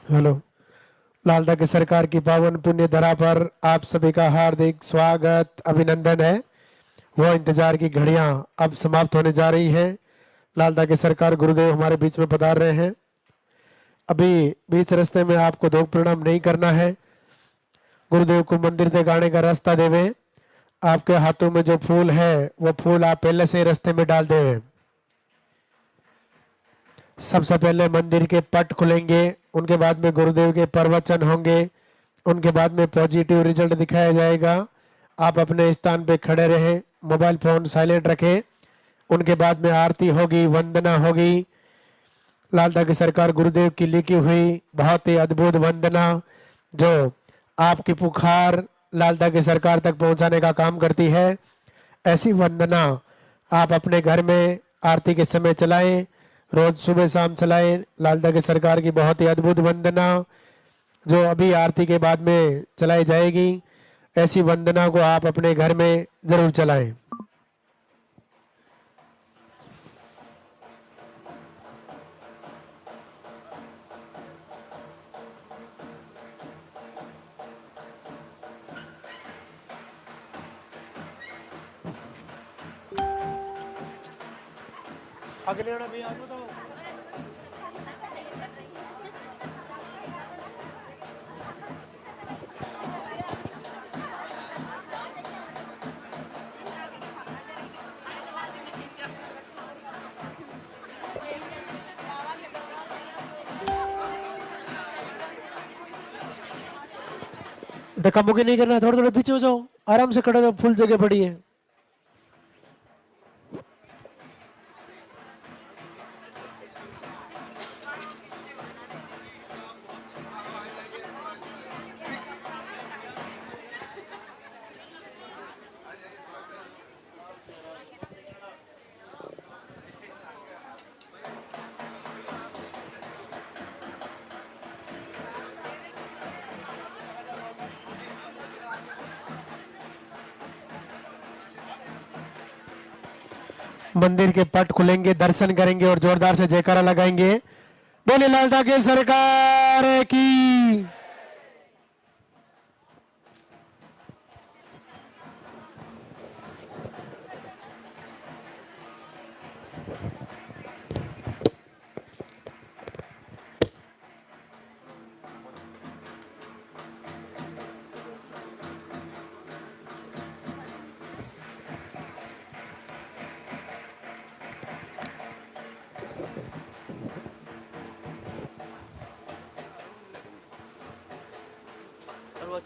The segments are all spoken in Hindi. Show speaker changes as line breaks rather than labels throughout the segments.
हेलो। लालदा की सरकार की पावन पुण्य धरा पर आप सभी का हार्दिक स्वागत अभिनंदन है। वो इंतजार की घड़ियां अब समाप्त होने जा रही हैं। लालदा की सरकार गुरुदेव हमारे बीच में पधार रहे हैं। अभी बीच रास्ते में आपको धूप प्रणाम नहीं करना है। गुरुदेव को मंदिर तक आने का रास्ता देवे। आपके हाथों में जो फूल है वो फूल आप पहले से ही रास्ते में डाल देवे। सबसे पहले मंदिर के पट खुलेंगे, उनके बाद में गुरुदेव के प्रवचन होंगे, उनके बाद में पॉजिटिव रिजल्ट दिखाया जाएगा। आप अपने स्थान पे खड़े रहें, मोबाइल फोन साइलेंट रखें। उनके बाद में आरती होगी, वंदना होगी। लालदा की सरकार गुरुदेव की लिखी हुई बहुत ही अद्भुत वंदना जो आपकी पुकार लालदा की सरकार तक पहुंचाने का काम करती है। ऐसी वंदना आप अपने घर में आरती के समय चलाएं, रोज सुबह शाम चलाएं। लालदा की सरकार की बहुत ही अद्भुत वंदना जो अभी आरती के बाद में चलाई जाएगी, ऐसी वंदना को आप अपने घर में जरूर चलाएं। अगले भी आ जाओ। धक्का मुक्की नहीं करना, थोड़े थोड़े पीछे हो जाओ, आराम से खड़े रहो, फुल जगह पड़ी है। मंदिर के पट खुलेंगे, दर्शन करेंगे और जोरदार से जयकारा लगाएंगे। बोले लालदा की सरकार की।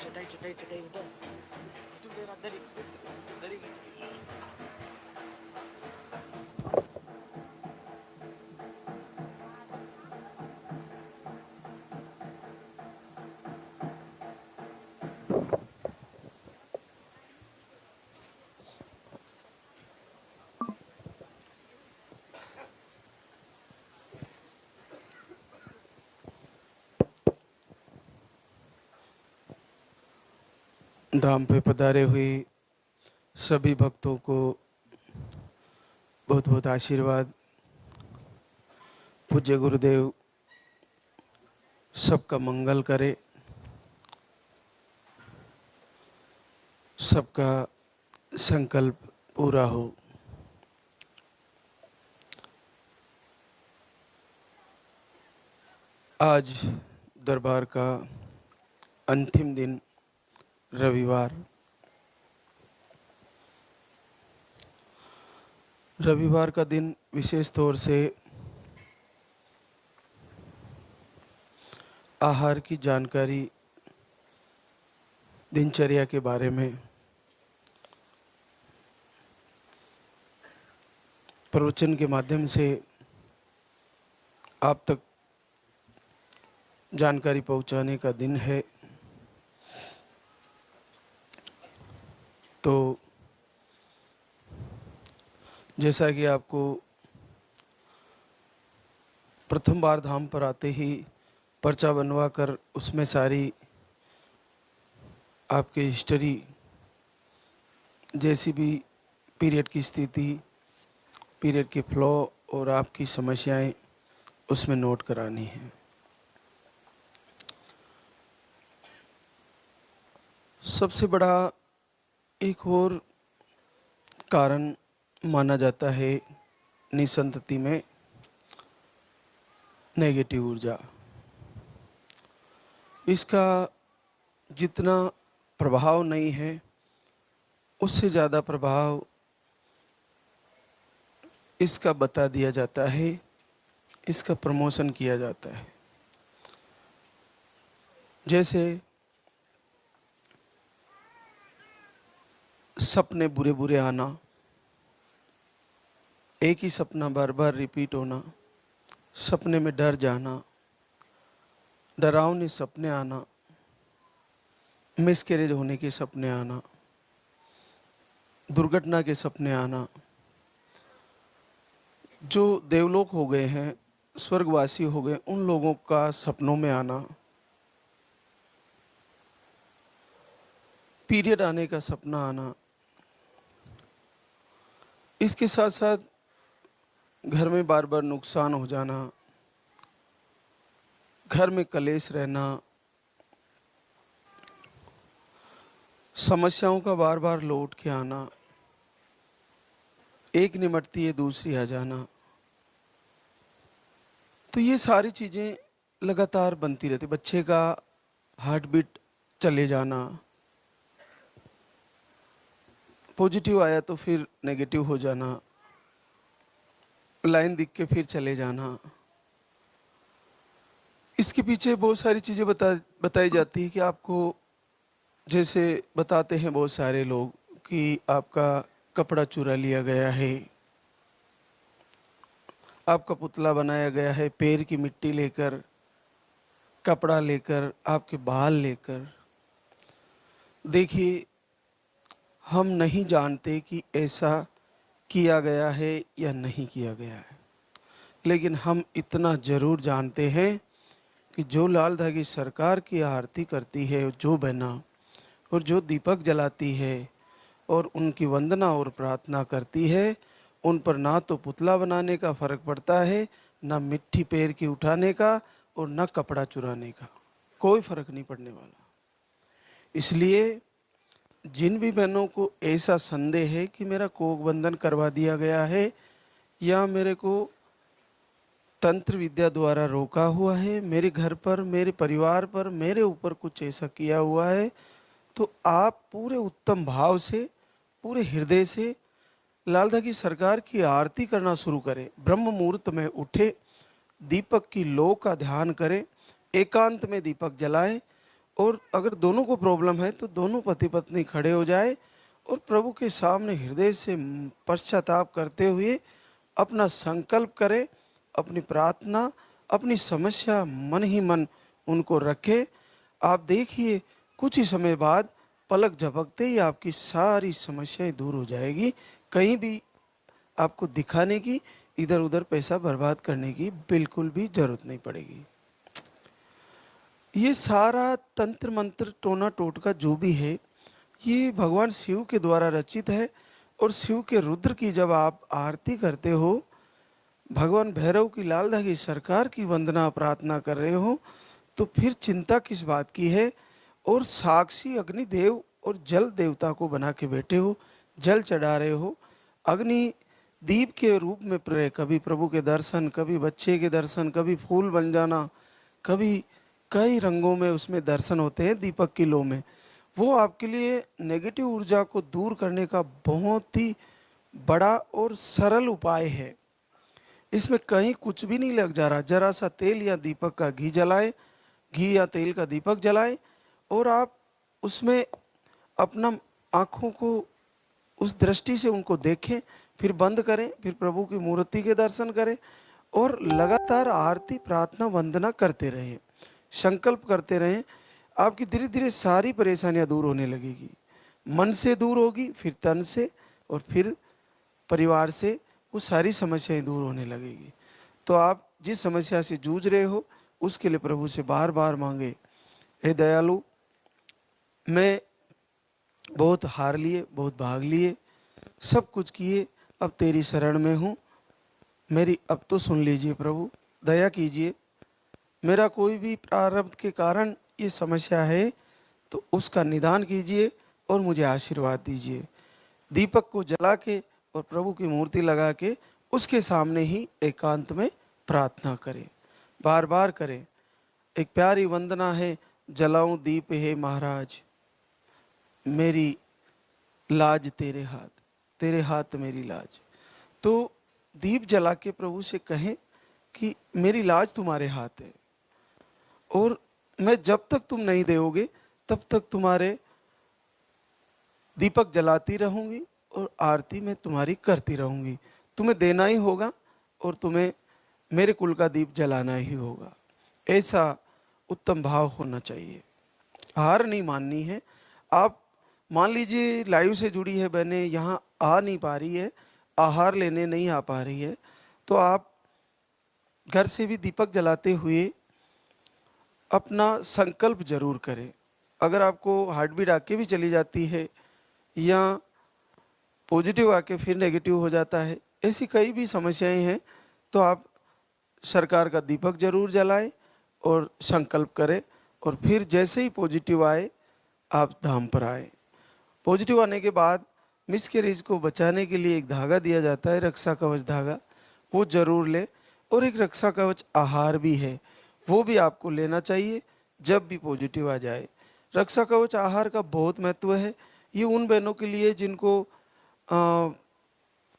चटाई चटाई चटाई बेटा, तू देर दरी दरी।
धाम पे पधारे हुए सभी भक्तों को बहुत बहुत आशीर्वाद। पूज्य गुरुदेव सबका मंगल करे, सबका संकल्प पूरा हो। आज दरबार का अंतिम दिन रविवार का दिन विशेष तौर से आहार की जानकारी, दिनचर्या के बारे में प्रवचन के माध्यम से आप तक जानकारी पहुंचाने का दिन है। तो जैसा कि आपको प्रथम बार धाम पर आते ही पर्चा बनवा कर उसमें सारी आपके हिस्ट्री, जैसी भी पीरियड की स्थिति, पीरियड के फ्लो और आपकी समस्याएं उसमें नोट करानी है। सबसे बड़ा एक और कारण माना जाता है निसंतति में नेगेटिव ऊर्जा। इसका जितना प्रभाव नहीं है उससे ज़्यादा प्रभाव इसका बता दिया जाता है, इसका प्रमोशन किया जाता है। जैसे सपने बुरे बुरे आना, एक ही सपना बार बार रिपीट होना, सपने में डर जाना, डरावने सपने आना, मिसकैरेज होने के सपने आना, दुर्घटना के सपने आना। जो देवलोक हो गए हैं, स्वर्गवासी हो गए, उन लोगों का सपनों में आना, पीरियड आने का सपना आना। इसके साथ साथ घर में बार बार नुकसान हो जाना, घर में कलेश रहना, समस्याओं का बार बार लौट के आना, एक निमटती है दूसरी आ जाना। तो ये सारी चीज़ें लगातार बनती रहती। बच्चे का हार्ट बीट चले जाना, पॉजिटिव आया तो फिर नेगेटिव हो जाना, लाइन दिख के फिर चले जाना। इसके पीछे बहुत सारी चीज़ें बताई जाती है कि आपको, जैसे बताते हैं बहुत सारे लोग कि आपका कपड़ा चुरा लिया गया है, आपका पुतला बनाया गया है पैर की मिट्टी लेकर, कपड़ा लेकर, आपके बाल लेकर। देखिए, हम नहीं जानते कि ऐसा किया गया है या नहीं किया गया है, लेकिन हम इतना ज़रूर जानते हैं कि जो लाल धागी सरकार की आरती करती है, जो बहना, और जो दीपक जलाती है और उनकी वंदना और प्रार्थना करती है, उन पर ना तो पुतला बनाने का फ़र्क पड़ता है, ना मिट्टी पैर की उठाने का, और ना कपड़ा चुराने का। कोई फ़र्क नहीं पड़ने वाला। इसलिए जिन भी बहनों को ऐसा संदेह है कि मेरा कोक बंधन करवा दिया गया है या मेरे को तंत्र विद्या द्वारा रोका हुआ है, मेरे घर पर, मेरे परिवार पर, मेरे ऊपर कुछ ऐसा किया हुआ है, तो आप पूरे उत्तम भाव से, पूरे हृदय से लाल धागी सरकार की आरती करना शुरू करें। ब्रह्म मुहूर्त में उठे, दीपक की लो का ध्यान करें, एकांत में दीपक जलाएं, और अगर दोनों को प्रॉब्लम है तो दोनों पति पत्नी खड़े हो जाए और प्रभु के सामने हृदय से पश्चाताप करते हुए अपना संकल्प करें, अपनी प्रार्थना, अपनी समस्या मन ही मन उनको रखें। आप देखिए, कुछ ही समय बाद पलक झपकते ही आपकी सारी समस्याएं दूर हो जाएगी। कहीं भी आपको दिखाने की, इधर उधर पैसा बर्बाद करने की बिल्कुल भी जरूरत नहीं पड़ेगी। ये सारा तंत्र मंत्र टोना टोटका जो भी है, ये भगवान शिव के द्वारा रचित है। और शिव के रुद्र की जब आप आरती करते हो, भगवान भैरव की लाल धागी सरकार की वंदना प्रार्थना कर रहे हो, तो फिर चिंता किस बात की है। और साक्षी अग्निदेव और जल देवता को बना के बैठे हो, जल चढ़ा रहे हो, अग्नि दीप के रूप में कभी प्रभु के दर्शन, कभी बच्चे के दर्शन, कभी फूल बन जाना, कभी कई रंगों में उसमें दर्शन होते हैं दीपक की लो में। वो आपके लिए नेगेटिव ऊर्जा को दूर करने का बहुत ही बड़ा और सरल उपाय है। इसमें कहीं कुछ भी नहीं लग जा रहा। जरा सा तेल या दीपक का घी जलाएं, घी या तेल का दीपक जलाएं, और आप उसमें अपना आँखों को उस दृष्टि से उनको देखें, फिर बंद करें, फिर प्रभु की मूर्ति के दर्शन करें और लगातार आरती प्रार्थना वंदना करते रहें, संकल्प करते रहें। आपकी धीरे धीरे सारी परेशानियां दूर होने लगेगी। मन से दूर होगी, फिर तन से, और फिर परिवार से वो सारी समस्याएं दूर होने लगेगी। तो आप जिस समस्या से जूझ रहे हो उसके लिए प्रभु से बार बार मांगे, हे दयालु, मैं बहुत हार लिए, बहुत भाग लिए, सब कुछ किए, अब तेरी शरण में हूँ, मेरी अब तो सुन लीजिए प्रभु, दया कीजिए। मेरा कोई भी प्रारब्ध के कारण ये समस्या है, तो उसका निदान कीजिए और मुझे आशीर्वाद दीजिए। दीपक को जला के और प्रभु की मूर्ति लगा के उसके सामने ही एकांत में प्रार्थना करें, बार बार करें। एक प्यारी वंदना है, जलाऊं दीप है महाराज, मेरी लाज तेरे हाथ मेरी लाज। तो दीप जला के प्रभु से कहें कि मेरी लाज तुम्हारे हाथ है, और मैं जब तक तुम नहीं दोगे तब तक तुम्हारे दीपक जलाती रहूंगी और आरती में तुम्हारी करती रहूंगी। तुम्हें देना ही होगा और तुम्हें मेरे कुल का दीप जलाना ही होगा। ऐसा उत्तम भाव होना चाहिए, हार नहीं माननी है। आप मान लीजिए लाइव से जुड़ी है बहनें, यहाँ आ नहीं पा रही है, आहार लेने नहीं आ पा रही है, तो आप घर से भी दीपक जलाते हुए अपना संकल्प जरूर करें। अगर आपको हार्ट बीट आके भी चली जाती है या पॉजिटिव आके फिर नेगेटिव हो जाता है, ऐसी कई भी समस्याएं हैं, तो आप सरकार का दीपक जरूर जलाएं और संकल्प करें, और फिर जैसे ही पॉजिटिव आए आप धाम पर आए। पॉजिटिव आने के बाद मिसकैरेज को बचाने के लिए एक धागा दिया जाता है, रक्षा कवच धागा, वो जरूर लें। और एक रक्षा कवच आहार भी है, वो भी आपको लेना चाहिए जब भी पॉजिटिव आ जाए। रक्षा कवच आहार का बहुत महत्व है। ये उन बहनों के लिए जिनको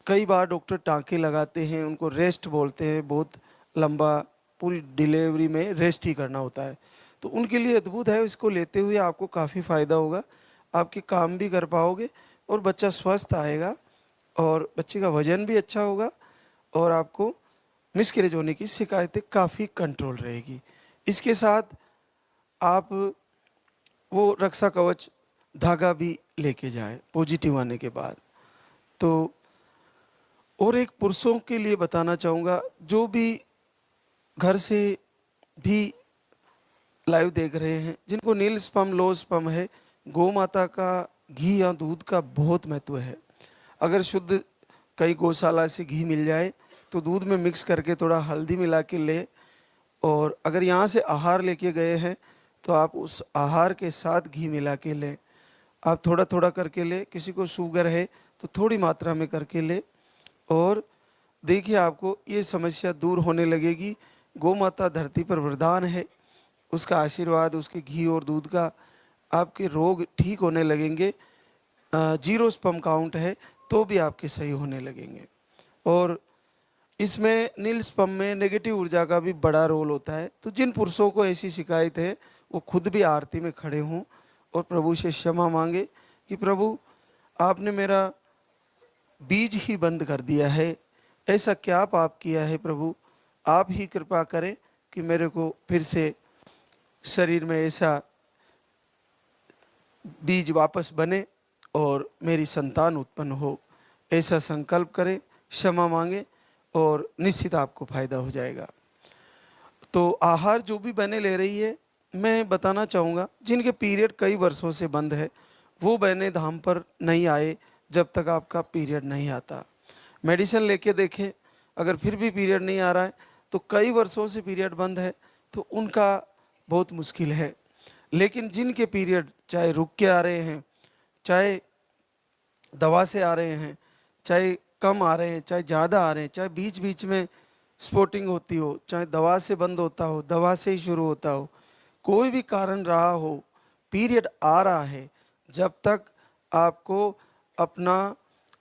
कई बार डॉक्टर टाँके लगाते हैं, उनको रेस्ट बोलते हैं, बहुत लंबा पूरी डिलीवरी में रेस्ट ही करना होता है, तो उनके लिए अद्भुत है। इसको लेते हुए आपको काफ़ी फ़ायदा होगा, आपके काम भी कर पाओगे और बच्चा स्वस्थ आएगा और बच्चे का वजन भी अच्छा होगा और आपको मिसकैरेज होने की शिकायतें काफ़ी कंट्रोल रहेगी। इसके साथ आप वो रक्षा कवच धागा भी लेके जाएं पॉजिटिव आने के बाद। तो और एक पुरुषों के लिए बताना चाहूँगा, जो भी घर से भी लाइव देख रहे हैं, जिनको नील स्पम लो स्पम है, गौ माता का घी या दूध का बहुत महत्व है। अगर शुद्ध कई गौशाला से घी मिल जाए तो दूध में मिक्स करके थोड़ा हल्दी मिला के ले, और अगर यहाँ से आहार लेके गए हैं तो आप उस आहार के साथ घी मिला के लें। आप थोड़ा थोड़ा करके ले, किसी को शुगर है तो थोड़ी मात्रा में करके ले, और देखिए आपको ये समस्या दूर होने लगेगी। गौ माता धरती पर वरदान है, उसका आशीर्वाद, उसके घी और दूध का आपके रोग ठीक होने लगेंगे। 0 स्पर्म काउंट है तो भी आपके सही होने लगेंगे। और इसमें नील स्पर्म में नेगेटिव ऊर्जा का भी बड़ा रोल होता है। तो जिन पुरुषों को ऐसी शिकायत है वो खुद भी आरती में खड़े हों और प्रभु से क्षमा मांगे कि प्रभु आपने मेरा बीज ही बंद कर दिया है, ऐसा क्या पाप किया है प्रभु, आप ही कृपा करें कि मेरे को फिर से शरीर में ऐसा बीज वापस बने और मेरी संतान उत्पन्न हो। ऐसा संकल्प करें, क्षमा मांगे और निश्चित आपको फायदा हो जाएगा। तो आहार जो भी बहनें ले रही है, मैं बताना चाहूँगा, जिनके पीरियड कई वर्षों से बंद है वो बहनें धाम पर नहीं आए जब तक आपका पीरियड नहीं आता। मेडिसिन लेके देखें, अगर फिर भी पीरियड नहीं आ रहा है तो कई वर्षों से पीरियड बंद है, तो उनका बहुत मुश्किल है। लेकिन जिनके पीरियड चाहे रुक के आ रहे हैं, चाहे दवा से आ रहे हैं, चाहे कम आ रहे हैं, चाहे ज़्यादा आ रहे हैं, चाहे बीच बीच में स्पॉटिंग होती हो, चाहे दवा से बंद होता हो, दवा से ही शुरू होता हो, कोई भी कारण रहा हो, पीरियड आ रहा है, जब तक आपको अपना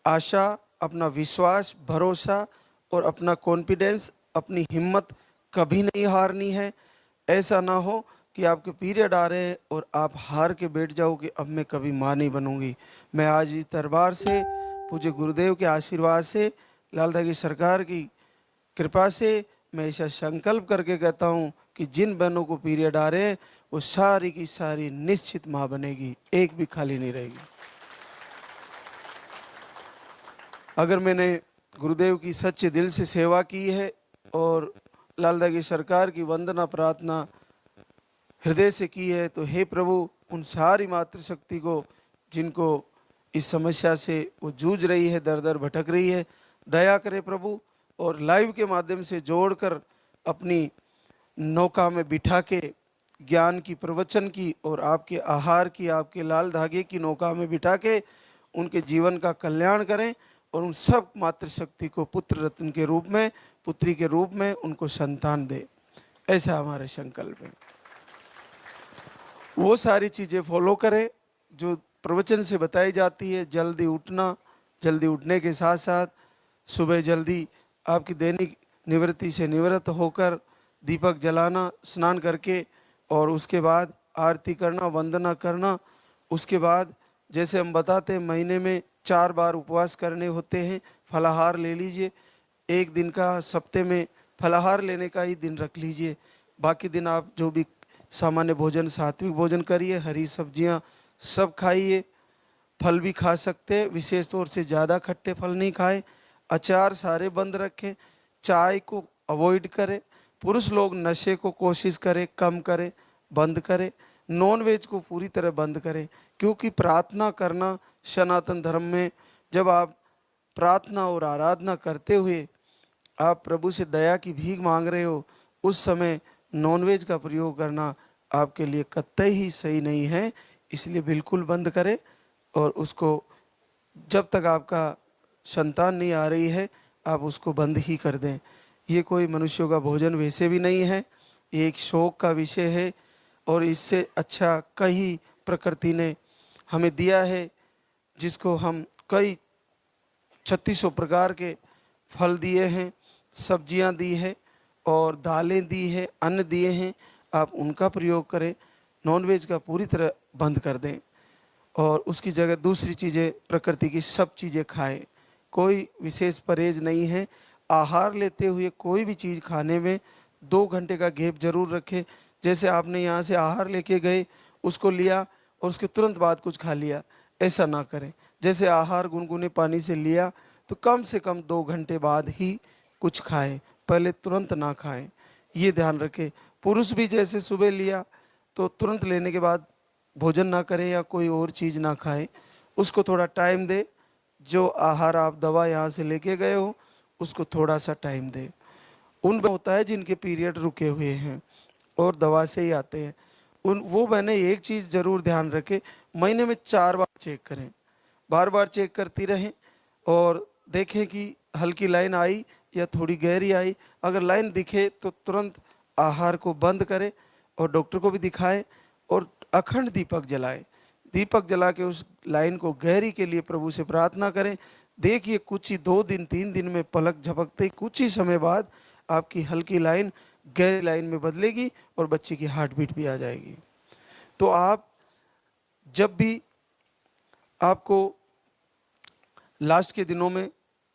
आशा, अपना विश्वास, भरोसा और अपना कॉन्फिडेंस, अपनी हिम्मत कभी नहीं हारनी है। ऐसा ना हो कि आपके पीरियड आ रहे हैं और आप हार के बैठ जाओ कि अब मैं कभी माँ नहीं बनूंगी। मैं आज इस दरबार से, पूज्य गुरुदेव के आशीर्वाद से, लालदा की सरकार की कृपा से मैं ऐसा संकल्प करके कहता हूँ कि जिन बहनों को पीरियड आ रहे हैं वो सारी की सारी निश्चित माँ बनेगी, एक भी खाली नहीं रहेगी। अगर मैंने गुरुदेव की सच्चे दिल से सेवा की है और लालदा की सरकार की वंदना प्रार्थना हृदय से की है, तो हे प्रभु, उन सारी मातृशक्ति को जिनको इस समस्या से वो जूझ रही है, दर दर भटक रही है, दया करे प्रभु, और लाइव के माध्यम से जोड़कर अपनी नौका में बिठा के ज्ञान की, प्रवचन की और आपके आहार की, आपके लाल धागे की नौका में बिठा के उनके जीवन का कल्याण करें और उन सब मातृशक्ति को पुत्र रत्न के रूप में, पुत्री के रूप में उनको संतान दे। ऐसा हमारे संकल्प है। वो सारी चीज़ें फॉलो करें जो प्रवचन से बताई जाती है। जल्दी उठना, जल्दी उठने के साथ साथ सुबह जल्दी आपकी दैनिक निवृत्ति से निवृत्त होकर दीपक जलाना, स्नान करके, और उसके बाद आरती करना, वंदना करना। उसके बाद जैसे हम बताते हैं महीने में 4 बार उपवास करने होते हैं। फलाहार ले लीजिए, एक दिन का सप्ते में फलाहार लेने का ही दिन रख लीजिए। बाकी दिन आप जो भी सामान्य भोजन, सात्विक भोजन करिए, हरी सब्जियां सब खाइए। फल भी खा सकते हैं, विशेष तौर से ज़्यादा खट्टे फल नहीं खाएं। अचार सारे बंद रखें, चाय को अवॉइड करें। पुरुष लोग नशे को कोशिश करें कम करें, बंद करें। नॉन वेज को पूरी तरह बंद करें, क्योंकि प्रार्थना करना सनातन धर्म में, जब आप प्रार्थना और आराधना करते हुए आप प्रभु से दया की भीख मांग रहे हो, उस समय नॉनवेज का प्रयोग करना आपके लिए कतई ही सही नहीं है। इसलिए बिल्कुल बंद करें, और उसको जब तक आपका संतान नहीं आ रही है आप उसको बंद ही कर दें। ये कोई मनुष्यों का भोजन वैसे भी नहीं है, ये एक शौक का विषय है। और इससे अच्छा कई प्रकृति ने हमें दिया है, जिसको हम कई 3600 प्रकार के फल दिए हैं, सब्जियां दी है और दालें दी है, अन्न दिए हैं। आप उनका प्रयोग करें, नॉनवेज का पूरी तरह बंद कर दें और उसकी जगह दूसरी चीज़ें, प्रकृति की सब चीज़ें खाएं। कोई विशेष परहेज नहीं है। आहार लेते हुए कोई भी चीज़ खाने में 2 घंटे का गैप जरूर रखें। जैसे आपने यहाँ से आहार लेके गए, उसको लिया और उसके तुरंत बाद कुछ खा लिया, ऐसा ना करें। जैसे आहार गुनगुने पानी से लिया तो कम से कम 2 घंटे बाद ही कुछ खाएं, पहले तुरंत ना खाएं, ये ध्यान रखें। पुरुष भी जैसे सुबह लिया तो तुरंत लेने के बाद भोजन ना करें या कोई और चीज़ ना खाएं, उसको थोड़ा टाइम दे। जो आहार आप दवा यहाँ से लेके गए हो उसको थोड़ा सा टाइम दे। उनमें होता है जिनके पीरियड रुके हुए हैं और दवा से ही आते हैं, वो मैंने एक चीज़ ज़रूर ध्यान रखें, महीने में 4 बार चेक करें, बार बार चेक करती रहें और देखें कि हल्की लाइन आई या थोड़ी गहरी आई। अगर लाइन दिखे तो तुरंत आहार को बंद करें और डॉक्टर को भी दिखाएं और अखंड दीपक जलाएं। दीपक जला के उस लाइन को गहरी के लिए प्रभु से प्रार्थना करें। देखिए कुछ ही 2 दिन 3 दिन में पलक झपकते कुछ ही समय बाद आपकी हल्की लाइन गहरी लाइन में बदलेगी और बच्चे की हार्ट बीट भी आ जाएगी। तो आप जब भी आपको लास्ट के दिनों में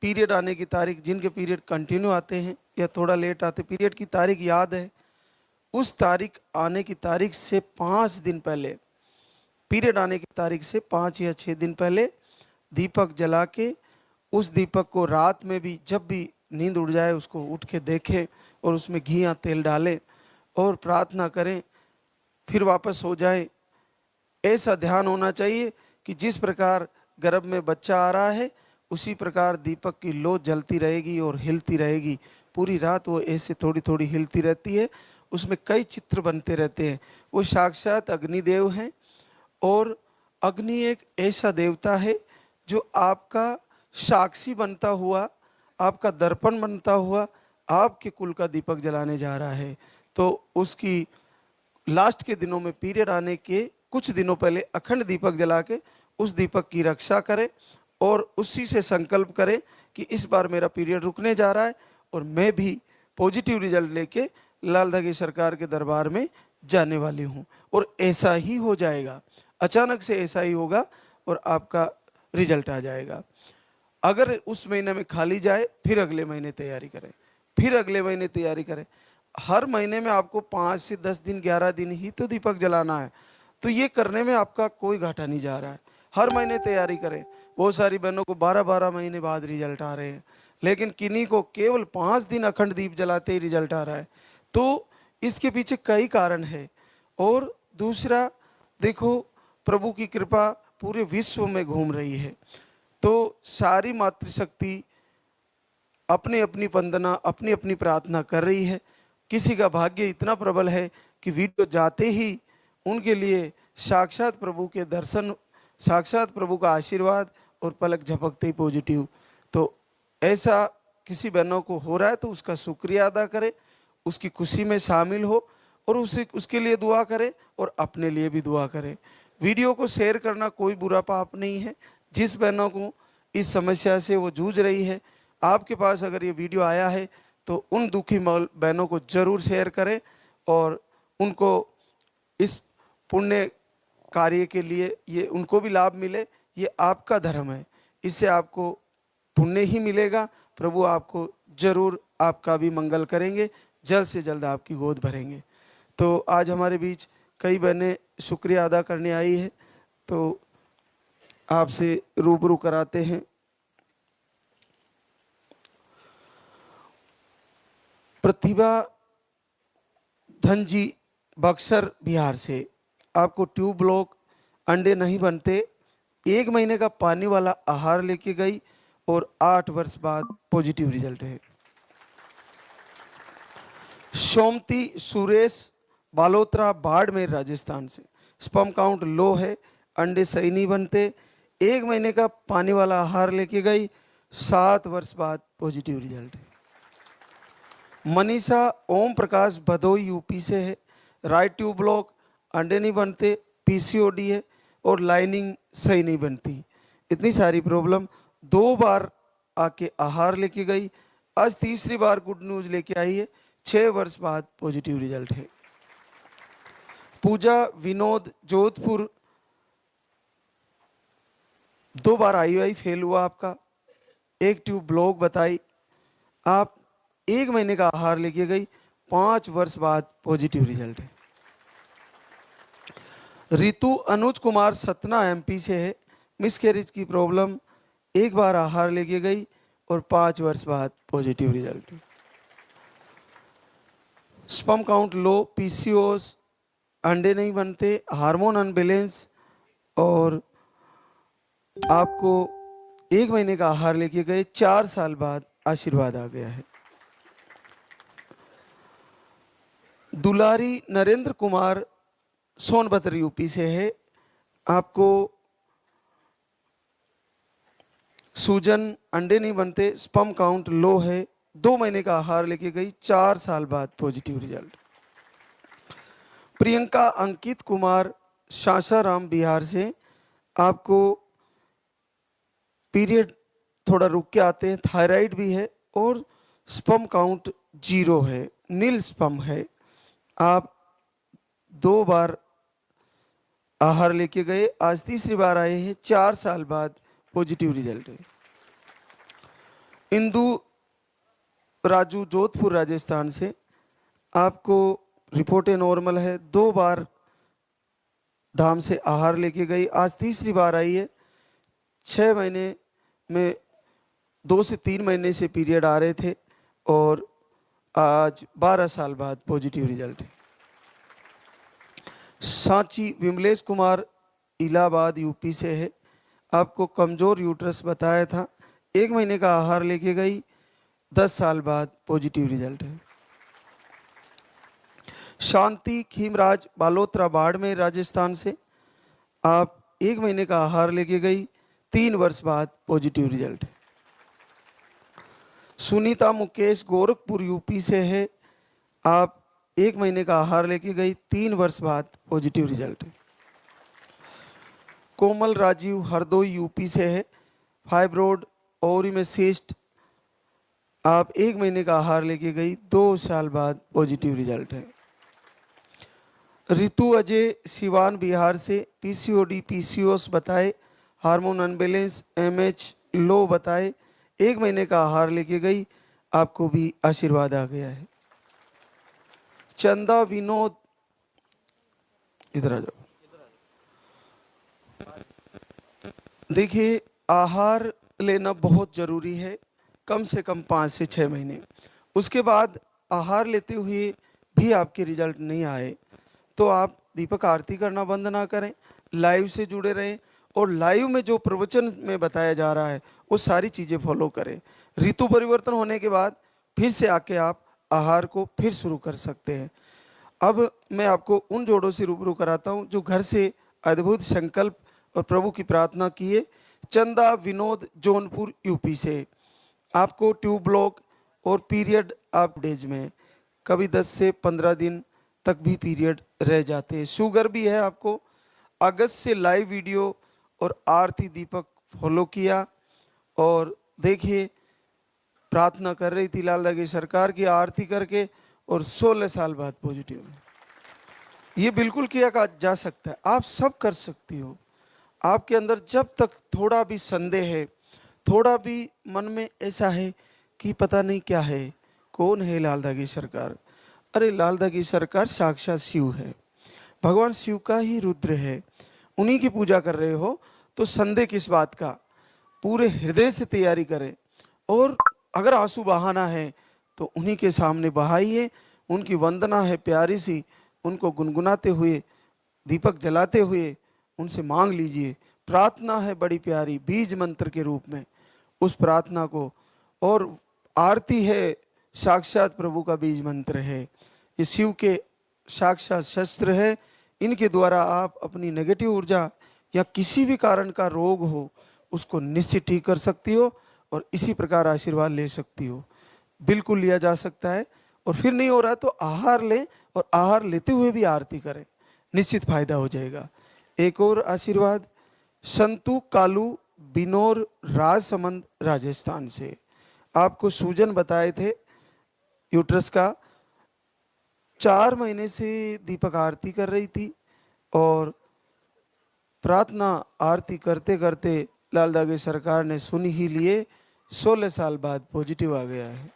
पीरियड आने की तारीख, जिनके पीरियड कंटिन्यू आते हैं या थोड़ा लेट आते, पीरियड की तारीख याद है, उस तारीख आने की तारीख से 5 दिन पहले, पीरियड आने की तारीख से 5 या 6 दिन पहले दीपक जला के, उस दीपक को रात में भी जब भी नींद उड़ जाए उसको उठ के देखें और उसमें घी या तेल डालें और प्रार्थना करें, फिर वापस सो जाएं। ऐसा ध्यान होना चाहिए कि जिस प्रकार गर्भ में बच्चा आ रहा है उसी प्रकार दीपक की लौ जलती रहेगी और हिलती रहेगी। पूरी रात वो ऐसे थोड़ी थोड़ी हिलती रहती है, उसमें कई चित्र बनते रहते हैं। वो साक्षात अग्निदेव हैं और अग्नि एक ऐसा देवता है जो आपका साक्षी बनता हुआ, आपका दर्पण बनता हुआ आपके कुल का दीपक जलाने जा रहा है। तो उसकी लास्ट के दिनों में, पीरियड आने के कुछ दिनों पहले अखंड दीपक जला के उस दीपक की रक्षा करें और उसी से संकल्प करें कि इस बार मेरा पीरियड रुकने जा रहा है और मैं भी पॉजिटिव रिजल्ट लेके लाल धागे सरकार के दरबार में जाने वाली हूँ। और ऐसा ही हो जाएगा, अचानक से ऐसा ही होगा और आपका रिजल्ट आ जाएगा। अगर उस महीने में खाली जाए फिर अगले महीने तैयारी करें, फिर अगले महीने तैयारी करें। हर महीने में आपको 5 से 10 दिन 11 दिन ही तो दीपक जलाना है, तो ये करने में आपका कोई घाटा नहीं जा रहा है। हर महीने तैयारी करें। बहुत सारी बहनों को 12-12 महीने बाद रिजल्ट आ रहे हैं, लेकिन किन्हीं को केवल 5 दिन अखंड दीप जलाते ही रिजल्ट आ रहा है। तो इसके पीछे कई कारण है। और दूसरा देखो, प्रभु की कृपा पूरे विश्व में घूम रही है, तो सारी मातृशक्ति अपनी अपनी वंदना, अपनी अपनी प्रार्थना कर रही है। किसी का भाग्य इतना प्रबल है कि वीडियो जाते ही उनके लिए साक्षात प्रभु के दर्शन, साक्षात प्रभु का आशीर्वाद और पलक झपकते ही पॉजिटिव। तो ऐसा किसी बहनों को हो रहा है तो उसका शुक्रिया अदा करें, उसकी खुशी में शामिल हो और उसके लिए दुआ करें और अपने लिए भी दुआ करें। वीडियो को शेयर करना कोई बुरा पाप नहीं है। जिस बहनों को इस समस्या से वो जूझ रही है, आपके पास अगर ये वीडियो आया है तो उन दुखी बहनों को जरूर शेयर करें और उनको इस पुण्य कार्य के लिए ये उनको भी लाभ मिले। ये आपका धर्म है, इससे आपको पुण्य ही मिलेगा। प्रभु आपको जरूर आपका भी मंगल करेंगे, जल्द से जल्द आपकी गोद भरेंगे। तो आज हमारे बीच कई बहनें शुक्रिया अदा करने आई है, तो आपसे रूबरू कराते हैं। प्रतिभा धन जी बक्सर बिहार से, आपको ट्यूब ब्लॉक, अंडे नहीं बनते, 1 महीने का पानी वाला आहार लेके गई और 8 वर्ष बाद पॉजिटिव रिजल्ट है। सोमती सुरेश बालोत्रा बाड़मेर राजस्थान से, स्पर्म काउंट लो है, अंडे सही नहीं बनते, 1 महीने का पानी वाला आहार लेके गई, 7 वर्ष बाद पॉजिटिव रिजल्ट है। मनीषा ओम प्रकाश भदोई यूपी से है, राइट ट्यूब ब्लॉक, अंडे नहीं बनते, पीसीओडी है और लाइनिंग सही नहीं बनती। इतनी सारी प्रॉब्लम, 2 बार आके आहार लेके गई, आज तीसरी बार गुड न्यूज लेके आई है, 6 वर्ष बाद पॉजिटिव रिजल्ट है। पूजा विनोद जोधपुर, 2 बार IUI फेल हुआ आपका, 1 ट्यूब ब्लॉक बताई, आप 1 महीने का आहार लेके गई, 5 वर्ष बाद पॉजिटिव रिजल्ट है। रितु अनुज कुमार सतना MP से है, मिसकैरेज की प्रॉब्लम, 1 बार आहार लेके गई और 5 वर्ष बाद पॉजिटिव रिजल्ट है। स्पर्म काउंट लो, PCOS, अंडे नहीं बनते, हार्मोन अनबैलेंस और आपको 1 महीने का आहार लेके गए, 4 साल बाद आशीर्वाद आ गया है। दुलारी नरेंद्र कुमार सोनभद्र यूपी से है, आपको सूजन, अंडे नहीं बनते, स्पर्म काउंट लो है, 2 महीने का आहार लेके गई, 4 साल बाद पॉजिटिव रिजल्ट। प्रियंका अंकित कुमार सासाराम बिहार से, आपको पीरियड थोड़ा रुक के आते हैं, थायराइड भी है और स्पर्म काउंट 0 है, नील स्पर्म है, आप 2 बार आहार लेके गए, आज तीसरी बार आए हैं, 4 साल बाद पॉजिटिव रिजल्ट है। इंदु राजू जोधपुर राजस्थान से, आपको रिपोर्टें नॉर्मल है, 2 बार धाम से आहार लेके गई, आज तीसरी बार आई है, 6 महीने में 2 से 3 महीने से पीरियड आ रहे थे और आज 12 साल बाद पॉजिटिव रिजल्ट है। सांची विमलेश कुमार इलाहाबाद यूपी से है, आपको कमजोर यूट्रस बताया था, 1 महीने का आहार लेके गई, 10 साल बाद पॉजिटिव रिजल्ट है। शांति खीमराज बालोत्रा बाड़मेर राजस्थान से, आप 1 महीने का आहार लेके गई, 3 वर्ष बाद पॉजिटिव रिजल्ट है। सुनीता मुकेश गोरखपुर यूपी से है, आप 1 महीने का आहार लेके गई, 3 वर्ष बाद पॉजिटिव रिजल्ट है। कोमल राजीव हरदोई यूपी से है, फाइब्रोड ओवरी में सिस्ट, आप 1 महीने का आहार लेके गई, 2 साल बाद पॉजिटिव रिजल्ट है। ऋतु अजय सिवान बिहार से, PCOD PCOS बताए, हार्मोन अनबैलेंस MH लो बताए, 1 महीने का आहार लेके गई, आपको भी आशीर्वाद आ गया है। चंदा विनोद, इधर आ जाओ। देखिए, आहार लेना बहुत जरूरी है, कम से कम 5 से 6 महीने। उसके बाद आहार लेते हुए भी आपके रिजल्ट नहीं आए तो आप दीपक आरती करना बंद ना करें, लाइव से जुड़े रहें और लाइव में जो प्रवचन में बताया जा रहा है वो सारी चीज़ें फॉलो करें। ऋतु परिवर्तन होने के बाद फिर से आके आप आहार को फिर शुरू कर सकते हैं। अब मैं आपको उन जोड़ों से रूबरू कराता हूं जो घर से अद्भुत संकल्प और प्रभु की प्रार्थना किए। चंदा विनोद जौनपुर यूपी से। आपको ट्यूब ब्लॉक और पीरियड आप डेज में कभी 10 से 15 दिन तक भी पीरियड रह जाते हैं। शुगर भी है आपको। अगस्त से लाइव वीडियो और आरती दीपक फॉलो किया और देखिए प्रार्थना कर रही थी लाल दागी सरकार की आरती करके और 16 साल बाद पॉजिटिव है। ये बिल्कुल किया जा सकता है, आप सब कर सकती हो। आपके अंदर जब तक थोड़ा भी संदेह है, थोड़ा भी मन में ऐसा है कि पता नहीं क्या है, कौन है लाल दागी सरकार? अरे लाल दागी सरकार साक्षात शिव है, भगवान शिव का ही रुद्र है, उन्हीं की पूजा कर रहे हो तो संदेह किस बात का? पूरे हृदय से तैयारी करें और अगर आंसू बहाना है तो उन्हीं के सामने बहाइए। उनकी वंदना है प्यारी सी, उनको गुनगुनाते हुए दीपक जलाते हुए उनसे मांग लीजिए। प्रार्थना है बड़ी प्यारी बीज मंत्र के रूप में, उस प्रार्थना को, और आरती है साक्षात प्रभु का बीज मंत्र है। ये शिव के साक्षात शस्त्र है, इनके द्वारा आप अपनी नेगेटिव ऊर्जा या किसी भी कारण का रोग हो उसको निश्चित ठीक कर सकती हो और इसी प्रकार आशीर्वाद ले सकती हो। बिल्कुल लिया जा सकता है। और फिर नहीं हो रहा तो आहार लें और आहार लेते हुए भी आरती करें, निश्चित फायदा हो जाएगा। एक और आशीर्वाद संतू कालू बिनोर राजसमंद राजस्थान से। आपको सूजन बताए थे यूट्रस का, 4 महीने से दीपक आरती कर रही थी और प्रार्थना आरती करते करते लाल दागी सरकार ने सुन ही लिए, 16 साल बाद पॉजिटिव आ गया है।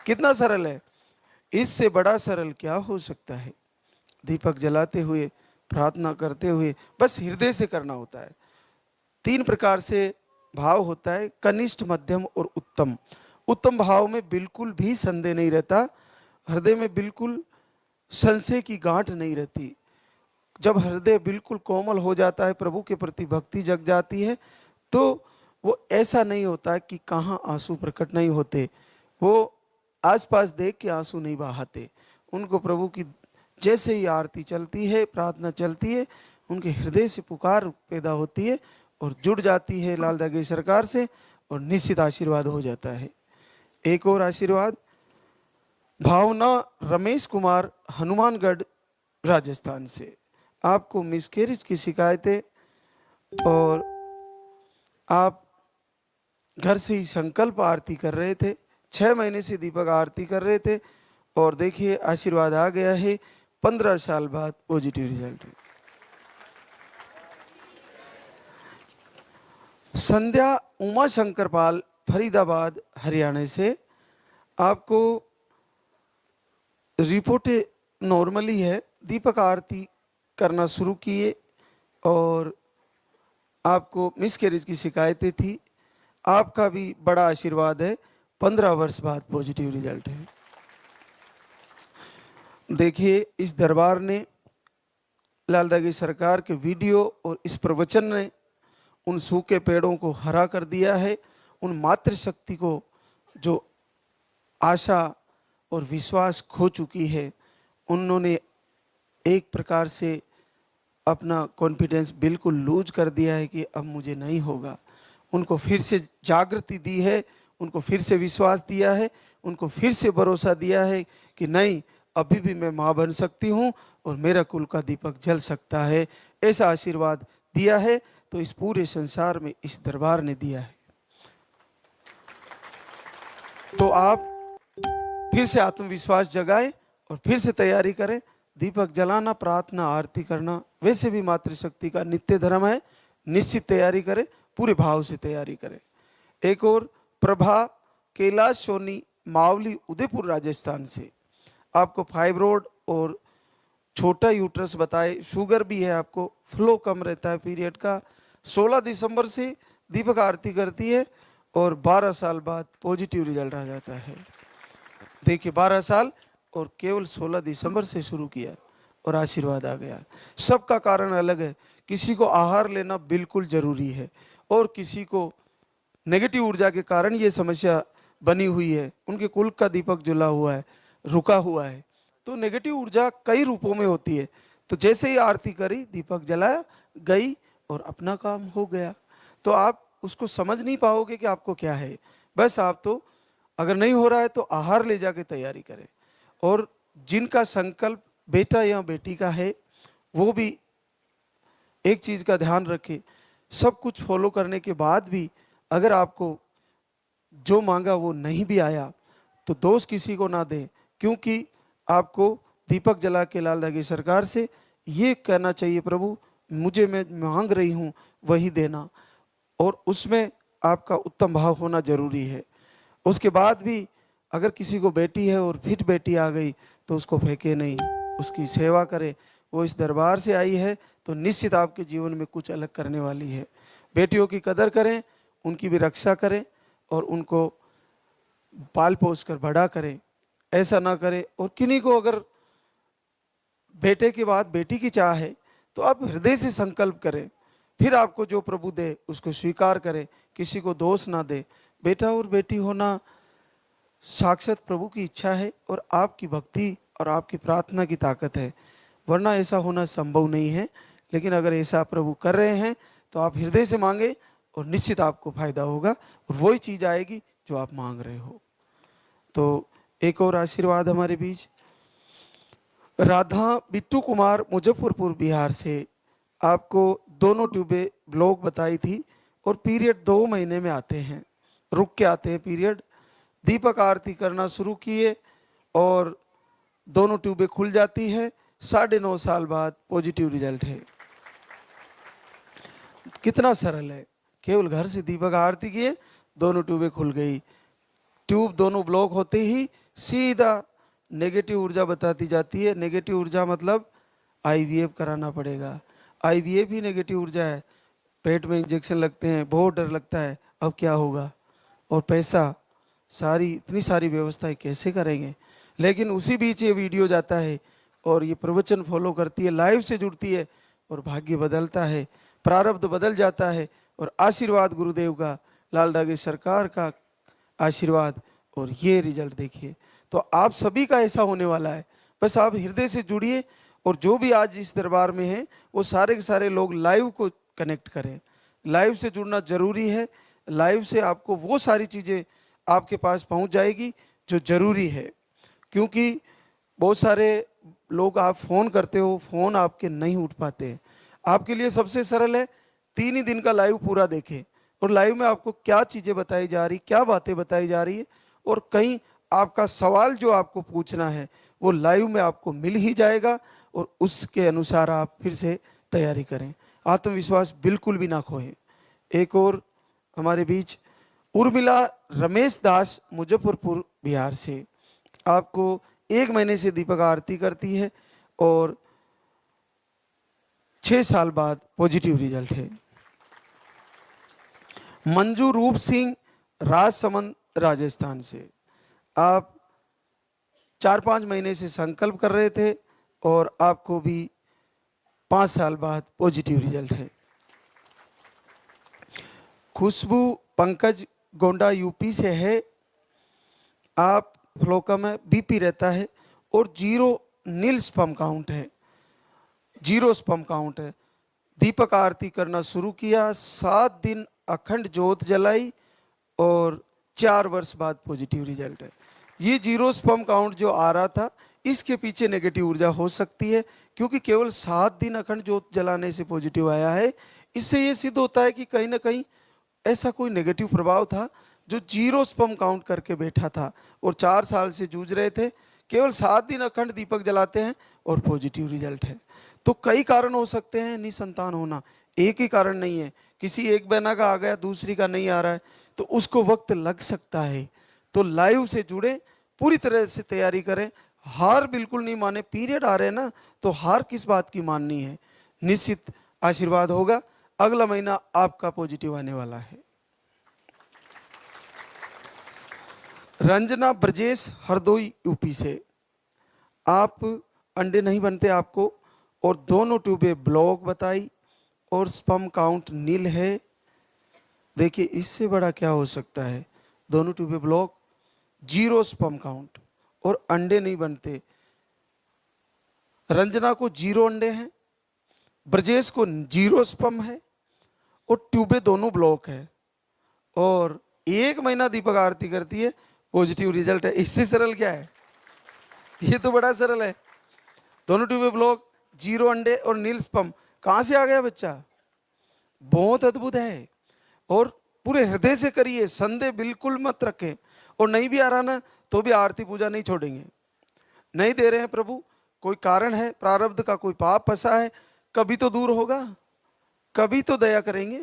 कितना सरल है, इससे बड़ा सरल क्या हो सकता है? दीपक जलाते हुए प्रार्थना करते हुए बस हृदय से करना होता है। 3 प्रकार से भाव होता है, कनिष्ठ, मध्यम और उत्तम। उत्तम भाव में बिल्कुल भी संदेह नहीं रहता, हृदय में बिल्कुल संशय की गांठ नहीं रहती। जब हृदय बिल्कुल कोमल हो जाता है, प्रभु के प्रति भक्ति जग जाती है, तो वो ऐसा नहीं होता कि कहाँ आंसू प्रकट नहीं होते, वो आसपास देख के आंसू नहीं बहाते। उनको प्रभु की जैसे ही आरती चलती है, प्रार्थना चलती है, उनके हृदय से पुकार पैदा होती है और जुड़ जाती है लाल दागी सरकार से और निश्चित आशीर्वाद हो जाता है। एक और आशीर्वाद भावना रमेश कुमार हनुमानगढ़ राजस्थान से। आपको मिसकैरेज की शिकायतें और आप घर से ही संकल्प आरती कर रहे थे, 6 महीने से दीपक आरती कर रहे थे और देखिए आशीर्वाद आ गया है, 15 साल बाद पॉजिटिव रिजल्ट है। संध्या उमा शंकर पाल फरीदाबाद हरियाणा से। आपको रिपोर्ट नॉर्मली है, दीपक आरती करना शुरू किए और आपको मिसकैरेज की शिकायतें थी, आपका भी बड़ा आशीर्वाद है, 15 वर्ष बाद पॉजिटिव रिजल्ट है। देखिए इस दरबार ने, लाल दागी सरकार के वीडियो और इस प्रवचन ने उन सूखे पेड़ों को हरा कर दिया है। उन मातृशक्ति को जो आशा और विश्वास खो चुकी है, उन्होंने एक प्रकार से अपना कॉन्फिडेंस बिल्कुल लूज कर दिया है कि अब मुझे नहीं होगा। उनको फिर से जागृति दी है, उनको फिर से विश्वास दिया है, उनको फिर से भरोसा दिया है कि नहीं, अभी भी मैं माँ बन सकती हूँ और मेरा कुल का दीपक जल सकता है। ऐसा आशीर्वाद दिया है तो इस पूरे संसार में इस दरबार ने दिया है। तो आप फिर से आत्मविश्वास जगाएं और फिर से तैयारी करें। दीपक जलाना, प्रार्थना, आरती करना वैसे भी मातृशक्ति का नित्य धर्म है। निश्चित तैयारी करें, पूरे भाव से तैयारी करें। एक और प्रभा कैलाश सोनी मावली उदयपुर राजस्थान से। आपको फाइब्रोड और छोटा यूट्रस बताए, शुगर भी है, आपको फ्लो कम रहता है पीरियड का। 16 दिसंबर से दीपक आरती करती है और 12 साल बाद पॉजिटिव रिजल्ट आ जाता है। देखिए 12 साल और केवल 16 दिसंबर से शुरू किया और आशीर्वाद आ गया। सबका कारण अलग है, किसी को आहार लेना बिल्कुल जरूरी है और किसी को नेगेटिव ऊर्जा के कारण ये समस्या बनी हुई है, उनके कुल का दीपक जला हुआ है, रुका हुआ है। तो नेगेटिव ऊर्जा कई रूपों में होती है। तो जैसे ही आरती करी, दीपक जलाया, गई और अपना काम हो गया। तो आप उसको समझ नहीं पाओगे कि आपको क्या है। बस आप तो अगर नहीं हो रहा है तो आहार ले जाके तैयारी करें। और जिनका संकल्प बेटा या बेटी का है वो भी एक चीज का ध्यान रखें, सब कुछ फॉलो करने के बाद भी अगर आपको जो मांगा वो नहीं भी आया तो दोष किसी को ना दें, क्योंकि आपको दीपक जला के लाल धागे सरकार से ये कहना चाहिए, प्रभु मुझे मैं मांग रही हूँ वही देना, और उसमें आपका उत्तम भाव होना जरूरी है। उसके बाद भी अगर किसी को बेटी है और फिर बेटी आ गई तो उसको फेंके नहीं, उसकी सेवा करें। वो इस दरबार से आई है तो निश्चित आपके जीवन में कुछ अलग करने वाली है। बेटियों की कदर करें, उनकी भी रक्षा करें और उनको पाल पोस कर बड़ा करें, ऐसा ना करें। और किन्हीं को अगर बेटे के बाद बेटी की चाह है तो आप हृदय से संकल्प करें, फिर आपको जो प्रभु दे उसको स्वीकार करें, किसी को दोष ना दे। बेटा और बेटी होना साक्षात प्रभु की इच्छा है और आपकी भक्ति और आपकी प्रार्थना की ताकत है, वरना ऐसा होना संभव नहीं है। लेकिन अगर ऐसा प्रभु कर रहे हैं तो आप हृदय से मांगे और निश्चित आपको फायदा होगा और वही चीज आएगी जो आप मांग रहे हो। तो एक और आशीर्वाद हमारे बीच, राधा बिट्टू कुमार मुजफ्फरपुर बिहार से, आपको दोनों ट्यूबें ब्लॉक बताई थी और पीरियड 2 महीने में आते हैं, रुक के आते हैं पीरियड। दीपक आरती करना शुरू किए और दोनों ट्यूबें खुल जाती है। 9.5 साल बाद पॉजिटिव रिजल्ट है। कितना सरल है, केवल घर से दीपक आरती किए, दोनों ट्यूबें खुल गई। ट्यूब दोनों ब्लॉक होते ही सीधा नेगेटिव ऊर्जा बताती जाती है। नेगेटिव ऊर्जा मतलब आईवीएफ कराना पड़ेगा। आईवीएफ ही नेगेटिव ऊर्जा है। पेट में इंजेक्शन लगते हैं, बहुत डर लगता है, अब क्या होगा, और पैसा, सारी इतनी सारी व्यवस्थाएं कैसे करेंगे। लेकिन उसी बीच ये वीडियो जाता है और ये प्रवचन फॉलो करती है, लाइव से जुड़ती है और भाग्य बदलता है, प्रारब्ध बदल जाता है और आशीर्वाद गुरुदेव का, लाल धागे सरकार का आशीर्वाद, और ये रिजल्ट देखिए। तो आप सभी का ऐसा होने वाला है। बस आप हृदय से जुड़िए और जो भी आज इस दरबार में है वो सारे के सारे लोग लाइव को कनेक्ट करें। लाइव से जुड़ना जरूरी है। लाइव से आपको वो सारी चीज़ें आपके पास पहुंच जाएगी जो जरूरी है, क्योंकि बहुत सारे लोग आप फ़ोन करते हो, फ़ोन आपके नहीं उठ पाते। आपके लिए सबसे सरल है 3 ही दिन का लाइव पूरा देखें और लाइव में आपको क्या चीज़ें बताई जा रही, क्या बातें बताई जा रही है, और कहीं आपका सवाल जो आपको पूछना है वो लाइव में आपको मिल ही जाएगा और उसके अनुसार आप फिर से तैयारी करें। आत्मविश्वास बिल्कुल भी ना खोएं। एक और हमारे बीच उर्मिला रमेश दास मुजफ्फरपुर बिहार से, आपको 1 महीने से दीपक आरती करती है और 6 साल बाद पॉजिटिव रिजल्ट है। मंजू रूप सिंह राजसमंद राजस्थान से, आप 4-5 महीने से संकल्प कर रहे थे और आपको भी 5 साल बाद पॉजिटिव रिजल्ट है। खुशबू पंकज गोंडा यूपी से है, आप फ्लोका में बीपी रहता है और 0 नील स्पर्म काउंट है, 0 स्पर्म काउंट है। दीपक आरती करना शुरू किया, 7 दिन अखंड ज्योत जलाई और 4 वर्ष बाद पॉजिटिव रिजल्ट है। ये 0 स्पर्म काउंट जो आ रहा था, इसके पीछे नेगेटिव ऊर्जा हो सकती है, क्योंकि केवल 7 दिन अखंड ज्योत जलाने से पॉजिटिव आया है। इससे ये सिद्ध होता है कि कहीं ना कहीं ऐसा कोई नेगेटिव प्रभाव था जो 0 स्पर्म काउंट करके बैठा था और 4 साल से जूझ रहे थे। केवल 7 दिन अखंड दीपक जलाते हैं और पॉजिटिव रिजल्ट है। तो कई कारण हो सकते हैं निसंतान होना, एक ही कारण नहीं है। किसी एक बहना का आ गया, दूसरी का नहीं आ रहा है, तो उसको वक्त लग सकता है। तो लाइव से जुड़े, पूरी तरह से तैयारी करें, हार बिल्कुल नहीं माने। पीरियड आ रहे हैं ना, तो हार किस बात की माननी है। निश्चित आशीर्वाद होगा। अगला महीना आपका पॉजिटिव आने वाला है। रंजना ब्रजेश हरदोई यूपी से, आप अंडे नहीं बनते आपको और दोनों ट्यूबें ब्लॉक बताई और स्पर्म काउंट नील है। देखिए इससे बड़ा क्या हो सकता है। दोनों ट्यूबें ब्लॉक, 0 स्पर्म काउंट और अंडे नहीं बनते। रंजना को 0 अंडे हैं, ब्रजेश को 0 स्पर्म है और ट्यूबे दोनों ब्लॉक है। और 1 महीना दीपक आरती करती है, पॉजिटिव रिजल्ट है। इससे सरल क्या है? ये तो बड़ा सरल है। दोनों ट्यूबे ब्लॉक, 0 अंडे और नील स्पर्म। कहां से आ गया बच्चा? बहुत अद्भुत है। और पूरे हृदय से करिए, संदेह बिल्कुल मत रखें। और नहीं भी आ रहा ना तो भी आरती पूजा नहीं छोड़ेंगे। नहीं दे रहे हैं प्रभु, कोई कारण है, प्रारब्ध का कोई पाप फंसा है, कभी तो दूर होगा, कभी तो दया करेंगे।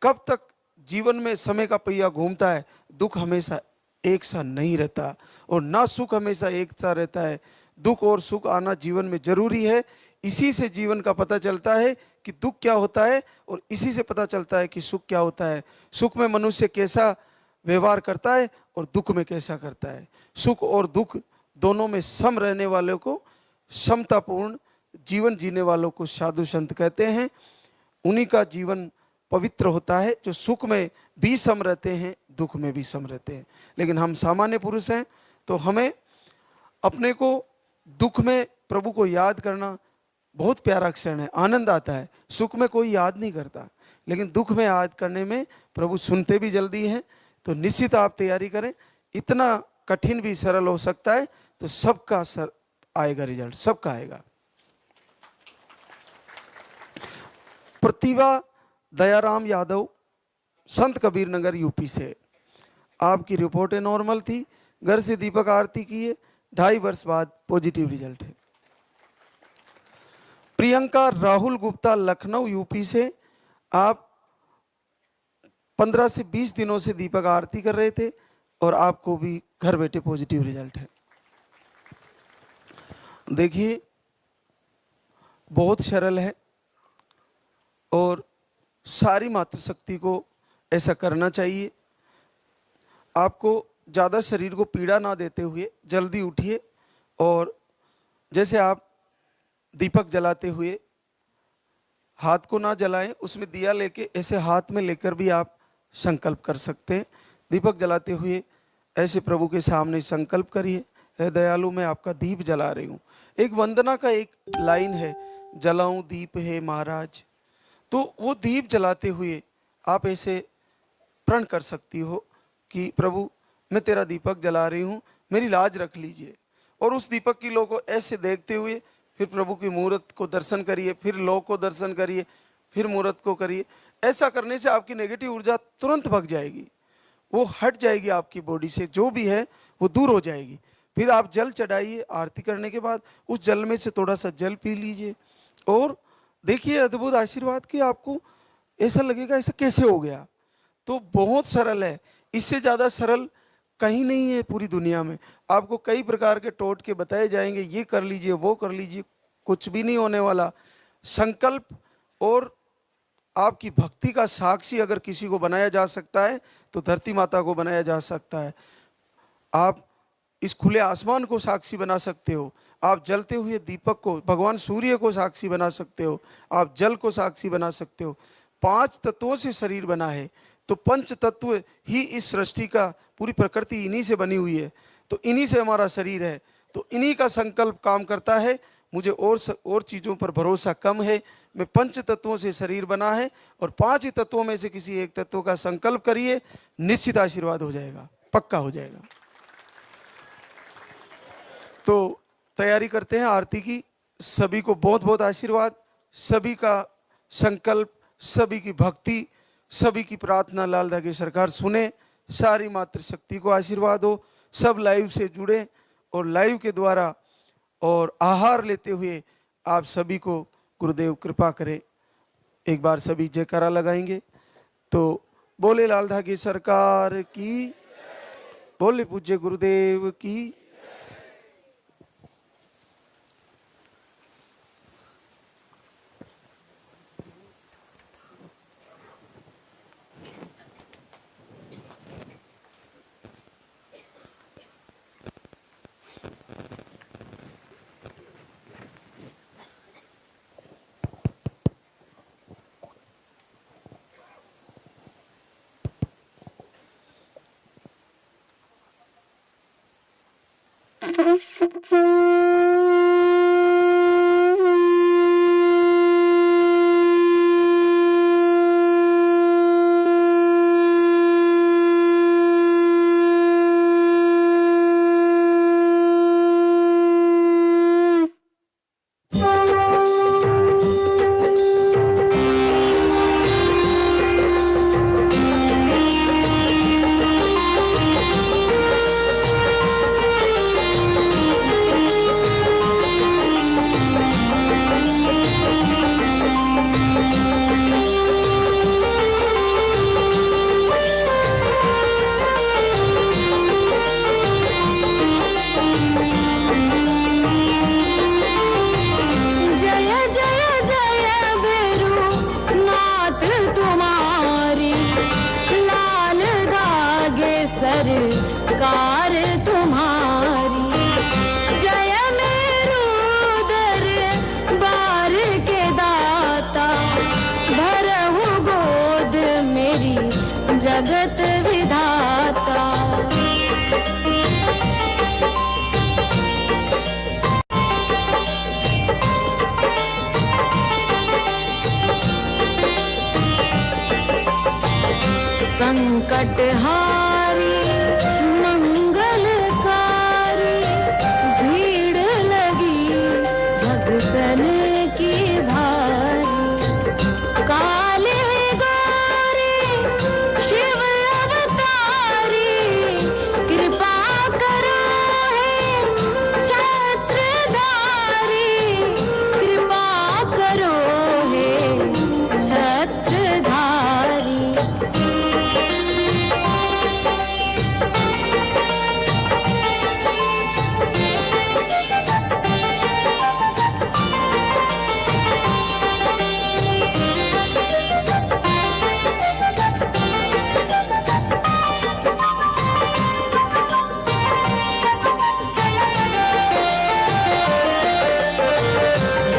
कब तक जीवन में समय का पहिया घूमता है, दुख हमेशा एक सा नहीं रहता और ना सुख हमेशा एक सा रहता है। दुख और सुख आना जीवन में जरूरी है। इसी से जीवन का पता चलता है कि दुख क्या होता है और इसी से पता चलता है कि सुख क्या होता है। सुख में मनुष्य कैसा व्यवहार करता है और दुख में कैसा करता है। सुख और दुख दोनों में सम रहने वालों को, समतापूर्ण जीवन जीने वालों को साधु संत कहते हैं। उन्हीं का जीवन पवित्र होता है जो सुख में भी सम रहते हैं, दुख में भी सम रहते हैं। लेकिन हम सामान्य पुरुष हैं तो हमें अपने को दुख में प्रभु को याद करना बहुत प्यारा क्षण है, आनंद आता है। सुख में कोई याद नहीं करता, लेकिन दुख में याद करने में प्रभु सुनते भी जल्दी हैं। तो निश्चित आप तैयारी करें। इतना कठिन भी सरल हो सकता है, तो सबका सर आएगा, रिजल्ट सबका आएगा। प्रतिभा दयाराम यादव, संत कबीर नगर, यूपी से। आपकी रिपोर्टें नॉर्मल थी, घर से दीपक आरती की है, 2.5 वर्ष बाद पॉजिटिव रिजल्ट है। प्रियंका राहुल गुप्ता, लखनऊ, यूपी से। आप 15 से 20 दिनों से दीपक आरती कर रहे थे और आपको भी घर बैठे पॉजिटिव रिजल्ट है। देखिए, बहुत सरल है और सारी मातृशक्ति को ऐसा करना चाहिए। आपको ज़्यादा शरीर को पीड़ा ना देते हुए जल्दी उठिए और जैसे आप दीपक जलाते हुए हाथ को ना जलाएं, उसमें दिया लेके ऐसे हाथ में लेकर भी आप संकल्प कर सकते हैं। दीपक जलाते हुए ऐसे प्रभु के सामने संकल्प करिए, हे दयालु, मैं आपका दीप जला रही हूँ। एक वंदना का एक लाइन है, जलाऊं दीप है महाराज। तो वो दीप जलाते हुए आप ऐसे प्रण कर सकती हो कि प्रभु, मैं तेरा दीपक जला रही हूँ, मेरी लाज रख लीजिए। और उस दीपक की लो को ऐसे देखते हुए फिर प्रभु की मूर्त को दर्शन करिए, फिर लो को दर्शन करिए, फिर मूर्त को करिए। ऐसा करने से आपकी नेगेटिव ऊर्जा तुरंत भग जाएगी, वो हट जाएगी आपकी बॉडी से, जो भी है वो दूर हो जाएगी। फिर आप जल चढ़ाइए, आरती करने के बाद उस जल में से थोड़ा सा जल पी लीजिए और देखिए अद्भुत आशीर्वाद कि आपको ऐसा लगेगा ऐसा कैसे हो गया। तो बहुत सरल है, इससे ज़्यादा सरल कहीं नहीं है पूरी दुनिया में। आपको कई प्रकार के टोटके बताए जाएंगे, ये कर लीजिए, वो कर लीजिए, कुछ भी नहीं होने वाला। संकल्प और आपकी भक्ति का साक्षी अगर किसी को बनाया जा सकता है तो धरती माता को बनाया जा सकता है। आप इस खुले आसमान को साक्षी बना सकते हो, आप जलते हुए दीपक को, भगवान सूर्य को साक्षी बना सकते हो, आप जल को साक्षी बना सकते हो। 5 तत्वों से शरीर बना है, तो पंच तत्व ही इस सृष्टि का, पूरी प्रकृति इन्हीं से बनी हुई है, तो इन्हीं से हमारा शरीर है। तो इन्हीं का संकल्प काम करता है। मुझे और चीज़ों पर भरोसा कम है। मैं पंच तत्वों से शरीर बना है और 5 ही तत्वों में से किसी एक तत्व का संकल्प करिए, निश्चित आशीर्वाद हो जाएगा, पक्का हो जाएगा। तो तैयारी करते हैं आरती की। सभी को बहुत बहुत आशीर्वाद, सभी का संकल्प, सभी की भक्ति, सभी की प्रार्थना लाल धागे सरकार सुने। सारी मातृशक्ति को आशीर्वाद हो। सब लाइव से जुड़े और लाइव के द्वारा और आहार लेते हुए आप सभी को गुरुदेव कृपा करे। एक बार सभी जयकारा लगाएंगे। तो बोले लाल धागे सरकार की, बोले पूज्य गुरुदेव की।
जगत विधाता। संकटहारी मंगलकारी, भीड़ लगी भक्तन की भारी। काले गोरे शिव अवतारी, कृपा करो हे छत्रधारी, कृपा करो हे छत्रधारी।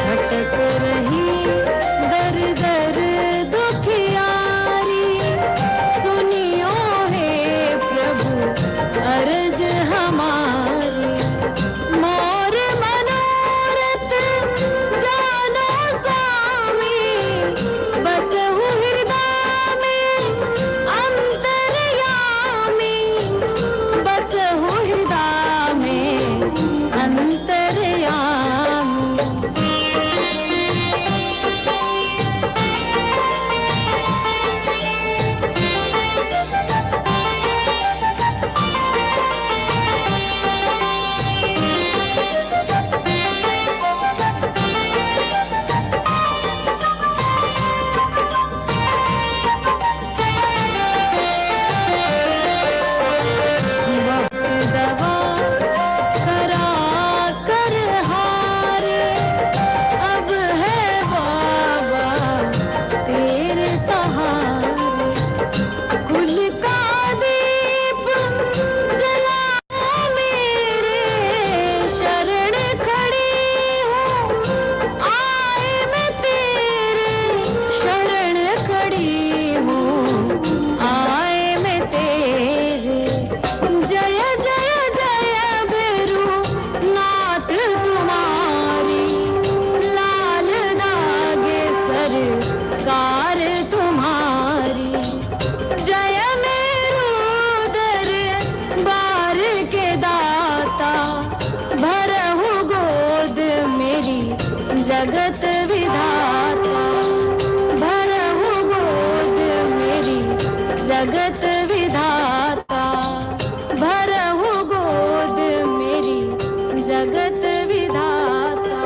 भटक रही दर दर दुखियारी, सुनियो हे प्रभु अर्ज हमारी। मोर मनोरथ जानो स्वामी, बसहु हृदय में अंतर्यामी, बसहु हृदय में अंतर्यामी। वक्त दवा करा कर हारे, अब है बाबा तेरे सहारे। कुल का दीप जलाओ मेरे, शरण खड़ी हूँ आए मैं तेरे, शरण खड़ी हूँ आए मैं तेरे। जय जय जय भैरू नाथ तुम्हारी, लाल दागे सरकार तुम्हारी। जय मेरू दरबार के दाता, भरहु गोद मेरी जगत विधाता, भरहु गोद मेरी जगत विधाता, भरहु गोद मेरी जगत विधाता।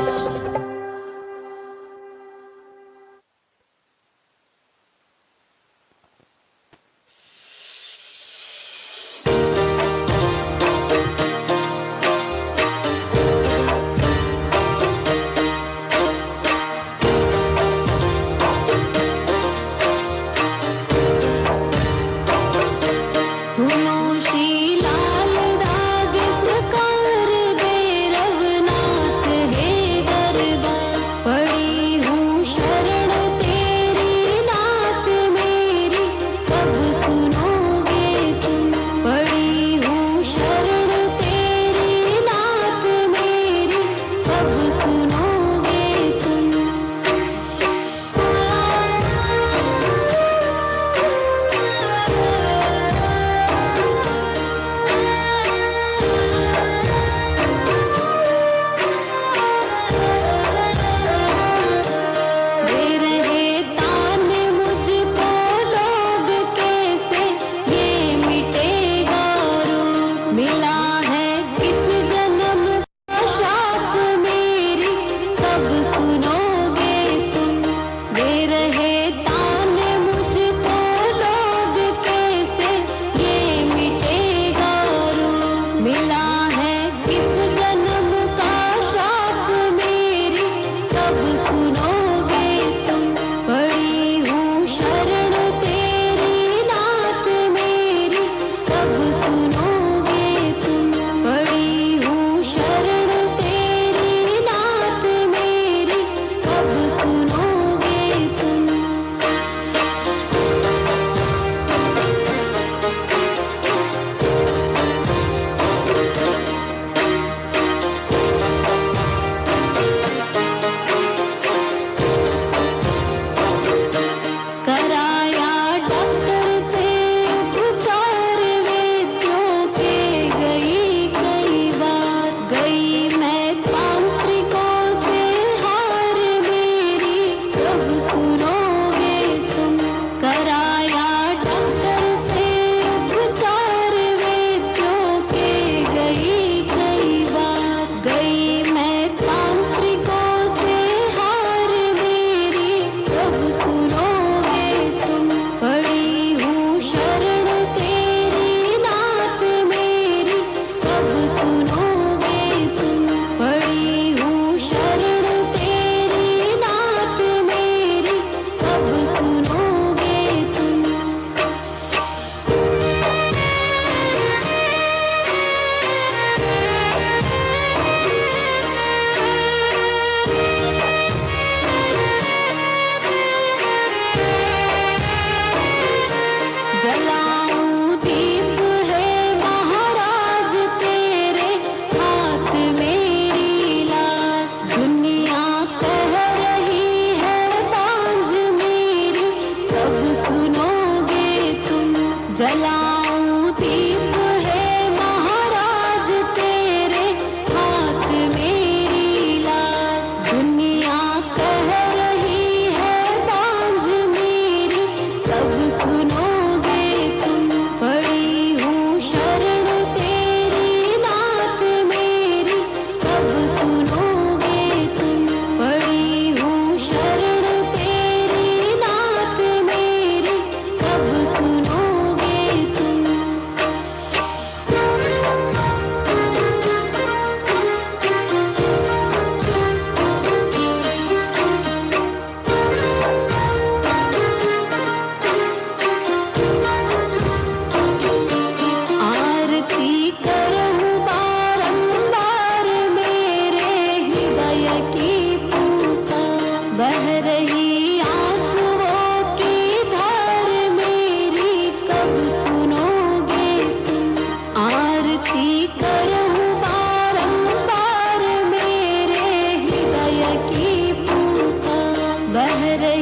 बह रही आंसुओं की धार मेरी कब सुनोगे तुम। आरती करूं बारंबार मेरे हृदय की पुकार, बह रही